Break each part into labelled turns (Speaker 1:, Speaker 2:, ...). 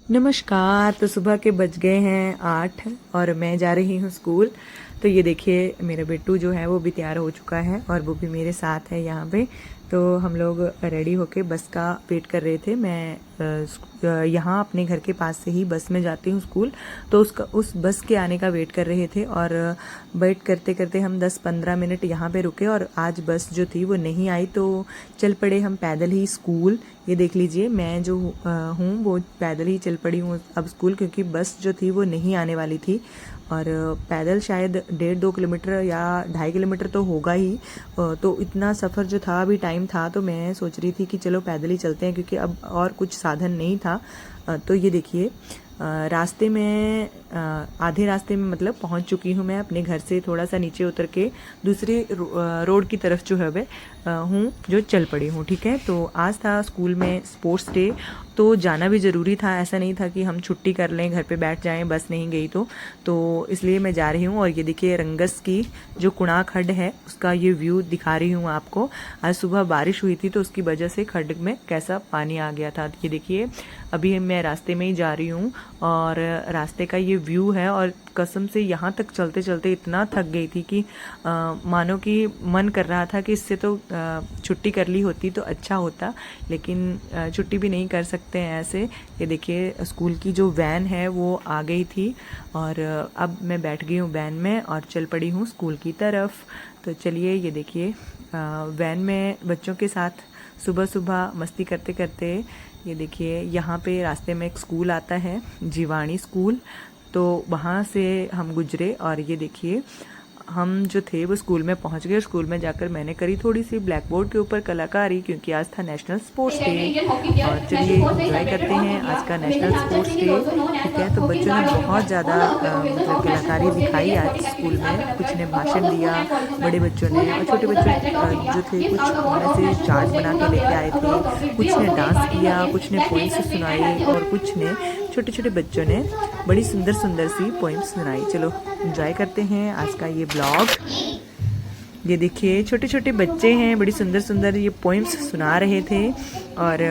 Speaker 1: नमस्कार। तो सुबह के बज गए हैं 8 और मैं जा रही हूँ स्कूल। तो ये देखिए मेरा बिट्टू जो है वो भी तैयार हो चुका है और वो भी मेरे साथ है यहाँ पे। तो हम लोग रेडी होके बस का वेट कर रहे थे। मैं यहाँ अपने घर के पास से ही बस में जाती हूँ स्कूल, तो उस बस के आने का वेट कर रहे थे और वेट करते करते हम 10-15 मिनट यहाँ पे रुके और आज बस जो थी वो नहीं आई, तो चल पड़े हम पैदल ही स्कूल। ये देख लीजिए मैं जो हूँ वो पैदल ही चल पड़ी हूँ अब स्कूल, क्योंकि बस जो थी वो नहीं आने वाली थी। और पैदल शायद 1.5-2 किलोमीटर या 2.5 किलोमीटर तो होगा ही। तो इतना सफ़र जो था, अभी टाइम था तो मैं सोच रही थी कि चलो पैदल ही चलते हैं, क्योंकि अब और कुछ साधन नहीं था। तो ये देखिए रास्ते में आधे रास्ते में मतलब पहुंच चुकी हूं मैं अपने घर से। थोड़ा सा नीचे उतर के दूसरी रोड की तरफ जो है वे हूँ जो चल पड़ी हूँ। ठीक है, तो आज था स्कूल में स्पोर्ट्स डे, तो जाना भी ज़रूरी था। ऐसा नहीं था कि हम छुट्टी कर लें, घर पे बैठ जाएं, बस नहीं गई तो इसलिए मैं जा रही हूँ। और ये देखिए रंगस की जो कुणा खड्ड है उसका ये व्यू दिखा रही हूँ आपको। आज सुबह बारिश हुई थी तो उसकी वजह से खड्ड में कैसा पानी आ गया था। ये देखिए अभी मैं रास्ते में ही जा रही हूँ और रास्ते का ये व्यू है। और कसम से यहाँ तक चलते चलते इतना थक गई थी कि मानो कि मन कर रहा था कि इससे तो छुट्टी कर ली होती तो अच्छा होता, लेकिन छुट्टी भी नहीं कर सकते हैं ऐसे। ये देखिए स्कूल की जो वैन है वो आ गई थी और अब मैं बैठ गई हूँ वैन में और चल पड़ी हूँ स्कूल की तरफ। तो चलिए ये देखिए वैन में बच्चों के साथ सुबह सुबह मस्ती करते करते ये देखिए यहाँ पे रास्ते में एक स्कूल आता है, जीवाणी स्कूल, तो वहाँ से हम गुजरे। और ये देखिए हम जो थे वो स्कूल में पहुंच गए। स्कूल में जाकर मैंने करी थोड़ी सी ब्लैक बोर्ड के ऊपर कलाकारी, क्योंकि आज था नेशनल स्पोर्ट्स डे। और चलिए एंजॉय करते हैं आज का नेशनल स्पोर्ट्स डे। ठीक है, तो बच्चों ने बहुत ज़्यादा मतलब कलाकारी दिखाई आज स्कूल में। कुछ ने भाषण दिया, बड़े बच्चों ने, और छोटे बच्चों जो थे कुछ उनमें से चार्ट बना के लेके आए थे। कुछ ने डांस किया, कुछ ने पोइम्स सुनाई और कुछ ने छोटे छोटे बच्चों ने बड़ी सुंदर सुंदर सी पोइम्स सुनाई। चलो एंजॉय करते हैं आज का ये ब्लॉग। ये देखिए छोटे छोटे बच्चे हैं, बड़ी सुंदर सुंदर ये पोइम्स सुना रहे थे और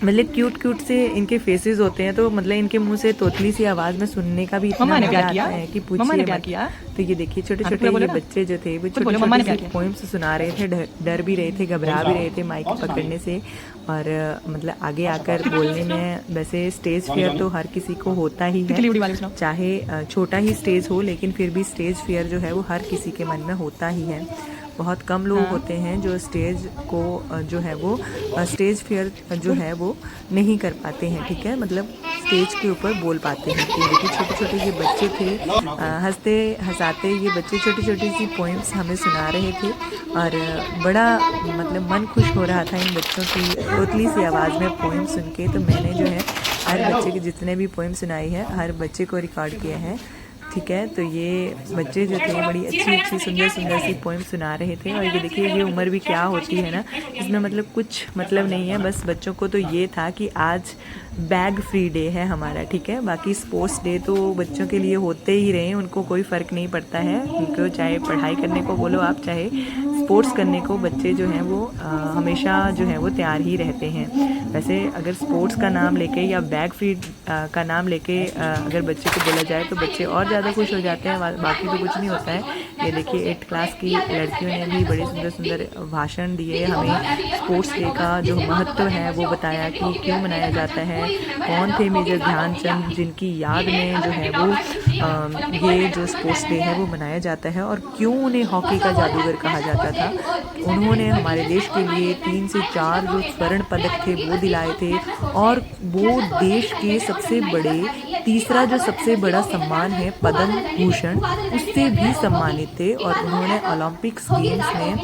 Speaker 1: मतलब क्यूट क्यूट से इनके फेसेस होते हैं, तो मतलब इनके मुंह से तोतली सी आवाज में सुनने का भी इतना मजा आता है कि पूछिए मत। तो ये देखिए छोटे छोटे ये बच्चे जो थे वो छोटे छोटे पोइम्स सुना रहे थे, डर भी रहे थे, घबरा भी रहे थे माइक पकड़ने से और मतलब आगे आकर बोलने में। वैसे स्टेज फियर तो हर किसी को होता ही है, चाहे छोटा ही स्टेज हो, लेकिन फिर भी स्टेज फियर जो है वो हर किसी के मन में होता ही है। बहुत कम लोग होते हैं जो स्टेज को जो है वो स्टेज फियर जो है वो नहीं कर पाते हैं। ठीक है, मतलब स्टेज के ऊपर बोल पाते हैं। तो देखिए छोटे छोटे ये बच्चे थे, हंसते हंसाते ये बच्चे छोटी छोटी सी पोइम्स हमें सुना रहे थे और बड़ा मतलब मन खुश हो रहा था इन बच्चों की तोतली सी आवाज़ में पोइम सुन के। तो मैंने जो है हर बच्चे के जितने भी पोइम सुनाई है हर बच्चे को रिकॉर्ड किया है। ठीक है, तो ये बच्चे जो थे बड़ी अच्छी अच्छी सुंदर सुंदर सी पोइम सुना रहे थे। और ये देखिए ये उम्र भी क्या होती है ना, इसमें मतलब कुछ मतलब नहीं है। बस बच्चों को तो ये था कि आज बैग फ्री डे है हमारा। ठीक है, बाकी स्पोर्ट्स डे तो बच्चों के लिए होते ही रहे, उनको कोई फ़र्क नहीं पड़ता है। उनको चाहे पढ़ाई करने को बोलो आप, चाहे स्पोर्ट्स करने को, बच्चे जो हैं वो हमेशा जो है वो तैयार ही रहते हैं। वैसे अगर स्पोर्ट्स का नाम लेके या बैग फ्री का नाम लेके अगर बच्चे को बोला जाए तो बच्चे और ज़्यादा खुश हो जाते हैं, बाकी तो कुछ नहीं होता है। ये देखिए 8th क्लास की लड़कियों ने भी बड़े सुंदर सुंदर भाषण दिए, हमें स्पोर्ट्स डे का जो महत्व है वो बताया कि क्यों मनाया जाता है, कौन थे मेजर ध्यानचंद जिनकी याद में जो है वो ये जो स्पोर्ट्स डे है वो मनाया जाता है, और क्यों उन्हें हॉकी का जादूगर कहा जाता था। उन्होंने हमारे देश के लिए 3 से 4 जो स्वर्ण पदक थे वो दिलाए थे, और वो देश के सबसे बड़े तीसरा जो सबसे बड़ा सम्मान है पद्म भूषण, उससे भी सम्मानित थे। और उन्होंने ओलंपिक्स गेम्स में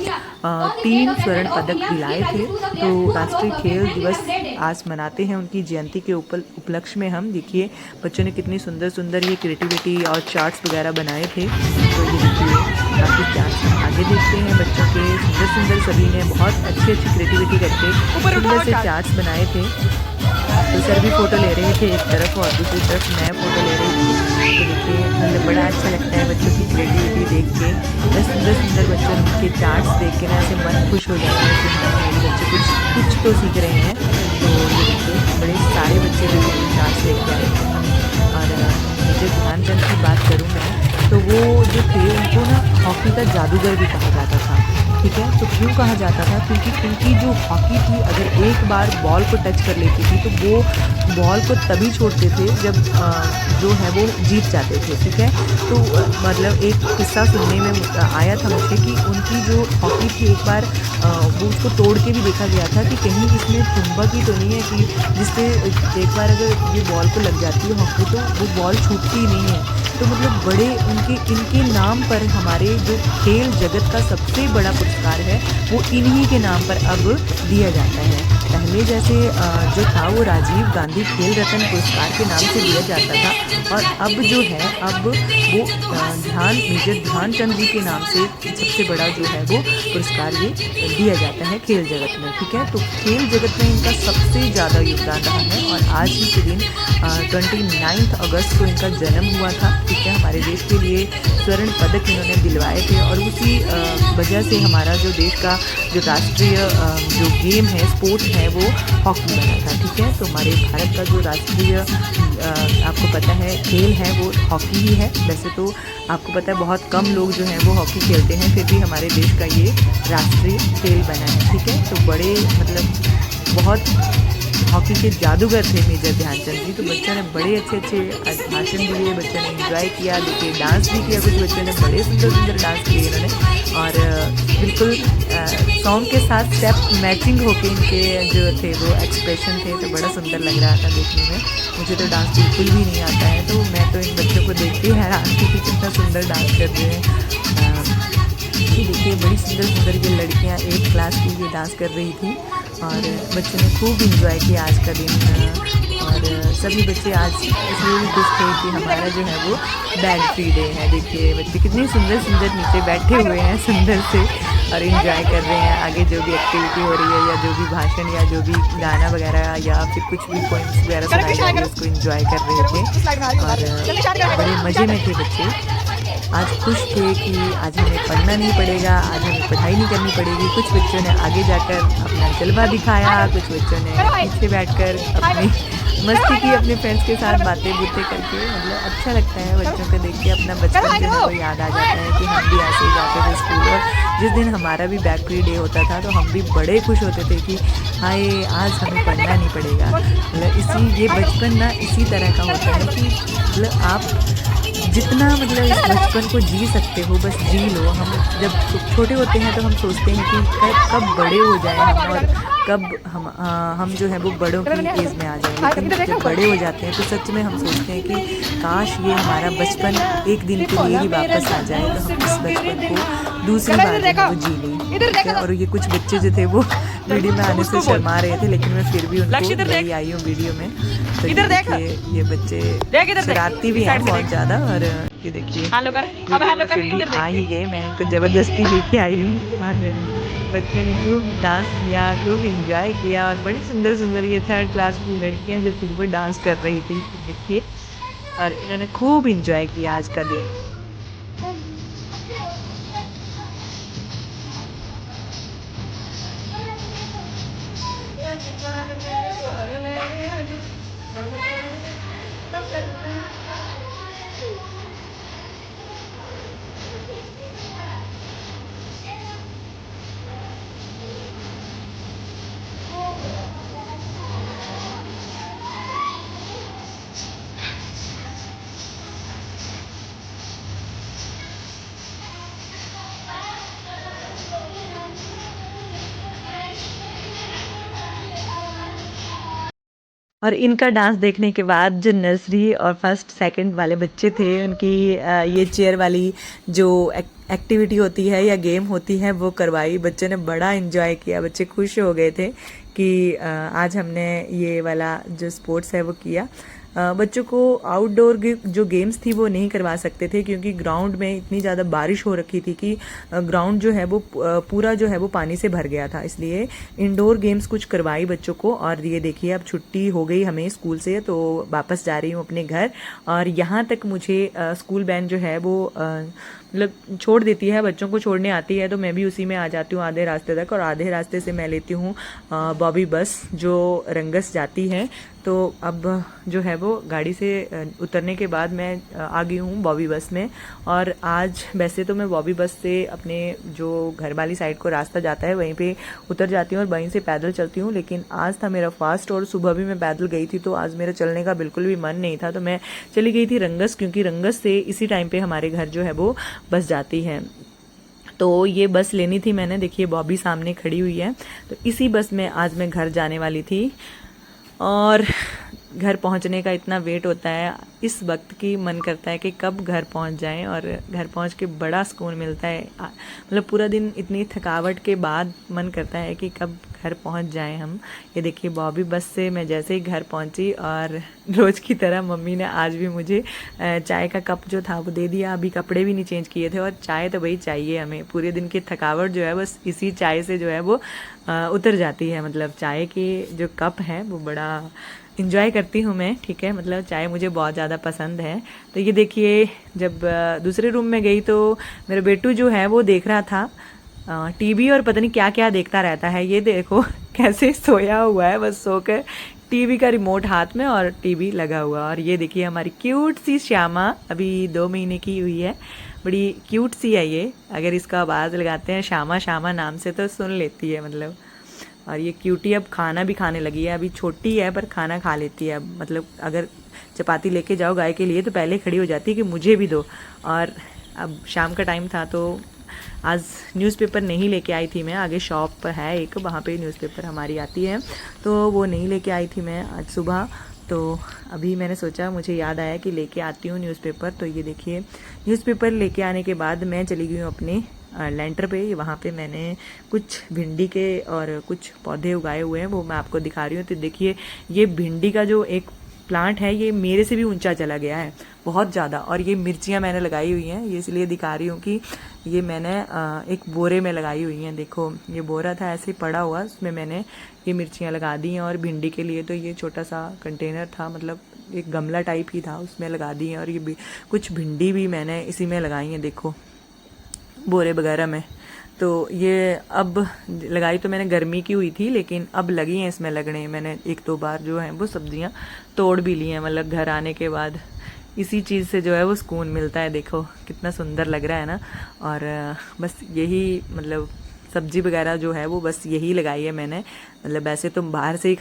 Speaker 1: 3 स्वर्ण पदक दिलाए थे। तो राष्ट्रीय खेल दिवस आज मनाते हैं उनकी जयंती के उपलक्ष्य में। हम देखिए बच्चों ने कितनी सुंदर सुंदर ये क्रिएटिविटी और चार्ट्स वगैरह बनाए थे। तो ये देखिए बाकी चार्ट्स हम आगे देखते हैं। बच्चों के सुंदर सुंदर सभी ने बहुत अच्छी अच्छी क्रिएटिविटी करके सुंदर से चार्ट्स बनाए थे। तो सर भी फ़ोटो ले रहे थे एक तरफ और दूसरी तरफ मैं फ़ोटो ले रही थी। तो देखिए मतलब बड़ा अच्छा लगता है बच्चों की क्रिएटिविटी देख के, बस सुंदर सुंदर बच्चों के चार्ट्स देख के ना ऐसे मन खुश हो जाता है कि हाँ मेरे बच्चे कुछ तो सीख रहे हैं। तो ये देखिए बड़े सारे बच्चे जो हॉकी का जादूगर भी कहा जाता था। ठीक है, तो क्यों कहा जाता था? क्योंकि उनकी जो हॉकी थी, अगर एक बार बॉल को टच कर लेती थी तो वो बॉल को तभी छोड़ते थे जब जो है वो जीत जाते थे। ठीक है, तो मतलब एक किस्सा सुनने में आया था मुझे कि उनकी जो हॉकी थी, एक बार वो उसको तोड़ के भी देखा गया था कि कहीं इसमें चुंबक ही तो नहीं है कि जिससे एक बार अगर ये बॉल को लग जाती है हॉकी तो वो बॉल छूटती ही नहीं है। तो मतलब बड़े इनके नाम पर हमारे जो खेल जगत का सबसे बड़ा पुरस्कार है वो इन्हीं के नाम पर अब दिया जाता है। पहले जैसे जो था वो राजीव गांधी खेल रत्न पुरस्कार के नाम से दिया जाता था, और अब जो है अब वो मेजर ध्यानचंद जी के नाम से सबसे बड़ा जो है वो पुरस्कार ये दिया जाता है खेल जगत में। ठीक है, तो खेल जगत में इनका सबसे ज़्यादा योगदान रहा है, और आज ही के दिन 29 अगस्त को इनका जन्म हुआ था। ठीक है, हमारे देश के लिए स्वर्ण पदक इन्होंने दिलवाए थे, और उसी वजह से हमारा जो देश का जो राष्ट्रीय जो गेम है, स्पोर्ट है, वो हॉकी बना था। ठीक है, तो हमारे भारत का जो राष्ट्रीय आपको पता है खेल है वो हॉकी ही है। वैसे तो आपको पता है बहुत कम लोग जो हैं वो हॉकी खेलते हैं, फिर भी हमारे देश का ये राष्ट्रीय खेल बना है। ठीक है, तो बड़े मतलब बहुत हॉकी के जादूगर थे मेजर ध्यानचंद जी। तो बच्चों ने बड़े अच्छे भाषण दिए, बच्चों ने एंजॉय किया, देखिए डांस भी किया, कुछ बच्चों ने बड़े सुंदर डांस किए इन्होंने, और बिल्कुल सॉन्ग के साथ स्टेप मैचिंग होके इनके जो थे वो एक्सप्रेशन थे, तो बड़ा सुंदर लग रहा था देखने में। मुझे तो डांस बिल्कुल भी नहीं आता है, तो मैं तो इन बच्चों को देख के हैरान थी कि कितना सुंदर डांस कर रहे हैं। ये देखिए बड़ी सुंदर ये लड़कियां 8 क्लास की ये डांस कर रही थी, और बच्चों ने खूब इंजॉय किया आज का दिन। और सभी बच्चे आज इसलिए भी खुश थे कि हमारा जो है वो बैग फ्री डे है। देखिए बच्चे कितने सुंदर नीचे बैठे हुए हैं सुंदर से, और इंजॉय कर रहे हैं। आगे जो भी एक्टिविटी हो रही है, या जो भी भाषण, या जो भी गाना वगैरह, या फिर कुछ भी पोइम्स वगैरह सुनाई जा रही है, उसको इंजॉय कर रहे थे, और बड़े मज़े में थे बच्चे। आज खुश थे कि आज हमें पढ़ना नहीं पड़ेगा, आज हमें पढ़ाई नहीं करनी पड़ेगी। कुछ बच्चों ने आगे जाकर अपना जलवा दिखाया, कुछ बच्चों ने पीछे बैठकर अपनी मस्ती की अपने फ्रेंड्स के साथ बातें करके। मतलब अच्छा लगता है बच्चों को देख के, अपना बचपन जो है वो याद आ जाता है कि हम भी ऐसे ही जाते थे स्कूल, और जिस दिन हमारा भी बैग फ्री डे होता था तो हम भी बड़े खुश होते थे कि हाय आज हमें पढ़ना नहीं पड़ेगा। मतलब ये बचपन ना इसी तरह का होता है कि मतलब आप जितना मतलब इस बचपन को जी सकते हो बस जी लो। हम जब छोटे होते हैं तो हम सोचते हैं कि कब बड़े हो जाएं हम, और कब हम जो है वो बड़ों की एज में आ जाएं। लेकिन जब बड़े हो जाते हैं तो सच में हम सोचते हैं कि काश ये हमारा बचपन एक दिन के लिए ही वापस आ जाए, तो हम इस बचपन को दूसरी बार जो है वो जी लें। ठीक है, और ये कुछ बच्चे जो थे वो वीडियो में आने से शर्मा रहे थे, लेकिन मैं फिर भी उनको ले आई हूँ वीडियो में। तो ये बच्चे शरारती भी हैं बहुत ज़्यादा, और ये देखिए फिर भी आ ही गए। मैं इनको ज़बरदस्ती लेके आई हूँ। बच्चों ने खूब डांस किया, खूब इंजॉय किया, और बड़ी सुंदर ये 3rd क्लास की लड़कियाँ जो थी वो डांस कर रही थी देखिए, और इन्होंने खूब इंजॉय किया आज का दिन। और इनका डांस देखने के बाद जो नर्सरी और 1st 2nd वाले बच्चे थे, उनकी ये चेयर वाली जो एक्टिविटी होती है या गेम होती है वो करवाई। बच्चों ने बड़ा एंजॉय किया, बच्चे खुश हो गए थे कि आज हमने ये वाला जो स्पोर्ट्स है वो किया। बच्चों को आउटडोर जो गेम्स थी वो नहीं करवा सकते थे, क्योंकि ग्राउंड में इतनी ज़्यादा बारिश हो रखी थी कि ग्राउंड जो है वो पूरा जो है वो पानी से भर गया था। इसलिए इंडोर गेम्स कुछ करवाई बच्चों को। और ये देखिए अब छुट्टी हो गई हमें स्कूल से, तो वापस जा रही हूँ अपने घर। और यहाँ तक मुझे स्कूल वैन जो है वो मतलब छोड़ देती है, बच्चों को छोड़ने आती है, तो मैं भी उसी में आ जाती हूँ आधे रास्ते तक, और आधे रास्ते से मैं लेती हूँ बॉबी बस जो रंगस जाती है। तो अब जो है वो गाड़ी से उतरने के बाद मैं आ गई हूँ बॉबी बस में। और आज वैसे तो मैं बॉबी बस से अपने जो घर वाली साइड को रास्ता जाता है वहीं पे उतर जाती हूँ और वहीं से पैदल चलती हूँ, लेकिन आज था मेरा फास्ट और सुबह भी मैं पैदल गई थी, तो आज मेरा चलने का बिल्कुल भी मन नहीं था। तो मैं चली गई थी रंगस, क्योंकि रंगस से इसी टाइम पे हमारे घर जो है वो बस जाती है। तो ये बस लेनी थी मैंने, देखिए बॉबी सामने खड़ी हुई है। तो इसी बस में आज मैं घर जाने वाली थी। और घर पहुंचने का इतना वेट होता है इस वक्त की, मन करता है कि कब घर पहुंच जाएं, और घर पहुंच के बड़ा सुकून मिलता है। मतलब पूरा दिन इतनी थकावट के बाद मन करता है कि कब घर पहुंच जाएं हम। ये देखिए बॉबी बस से मैं जैसे ही घर पहुंची, और रोज़ की तरह मम्मी ने आज भी मुझे चाय का कप जो था वो दे दिया। अभी कपड़े भी नहीं चेंज किए थे, और चाय तो भाई चाहिए हमें। पूरे दिन की थकावट जो है बस इसी चाय से जो है वो उतर जाती है। मतलब चाय की जो कप है वो बड़ा इंजॉय करती हूँ मैं, ठीक है। मतलब चाय मुझे बहुत ज़्यादा पसंद है। तो ये देखिए जब दूसरे रूम में गई तो मेरा बेटू जो है वो देख रहा था टीवी, और पता नहीं क्या क्या देखता रहता है। ये देखो कैसे सोया हुआ है, बस सोकर टीवी का रिमोट हाथ में और टीवी लगा हुआ। और ये देखिए हमारी क्यूट सी श्यामा, अभी 2 महीने की हुई है, बड़ी क्यूट सी है ये। अगर इसका आवाज़ लगाते हैं श्यामा श्यामा नाम से तो सुन लेती है मतलब। और ये क्यूटी अब खाना भी खाने लगी है। अभी छोटी है पर खाना खा लेती है अब। मतलब अगर चपाती लेके जाओ गाय के लिए तो पहले खड़ी हो जाती है कि मुझे भी दो। और अब शाम का टाइम था तो आज न्यूज़पेपर नहीं लेके आई थी मैं। आगे शॉप है एक, वहाँ पे न्यूज़पेपर हमारी आती है, तो वो नहीं लेके आई थी मैं आज सुबह। तो अभी मैंने सोचा, मुझे याद आया कि लेके आती हूँ न्यूज़पेपर। तो ये देखिए न्यूज़पेपर लेके आने के बाद मैं चली गई हूँ अपने लेंटर पे। वहाँ पे मैंने कुछ भिंडी के और कुछ पौधे उगाए हुए हैं, वो मैं आपको दिखा रही हूँ। तो देखिए ये भिंडी का जो एक प्लांट है ये मेरे से भी ऊंचा चला गया है बहुत ज़्यादा। और ये मिर्चियाँ मैंने लगाई हुई हैं, ये इसलिए दिखा रही हूँ कि ये मैंने एक बोरे में लगाई हुई हैं। देखो ये बोरा था ऐसे पड़ा हुआ, उसमें मैंने ये मिर्चियाँ लगा दी हैं। और भिंडी के लिए तो ये छोटा सा कंटेनर था, मतलब एक गमला टाइप ही था, उसमें लगा दी हैं। और ये कुछ भिंडी भी मैंने इसी में लगाई हैं, देखो बोरे वगैरह में। तो ये अब लगाई तो मैंने गर्मी की हुई थी, लेकिन अब लगी हैं इसमें लगने। मैंने 1-2 बार जो है वो सब्जियां तोड़ भी ली हैं। मतलब घर आने के बाद इसी चीज़ से जो है वो सुकून मिलता है। देखो कितना सुंदर लग रहा है ना। और बस यही मतलब सब्जी वगैरह जो है वो बस यही लगाई है मैंने। मतलब वैसे तो बाहर से ही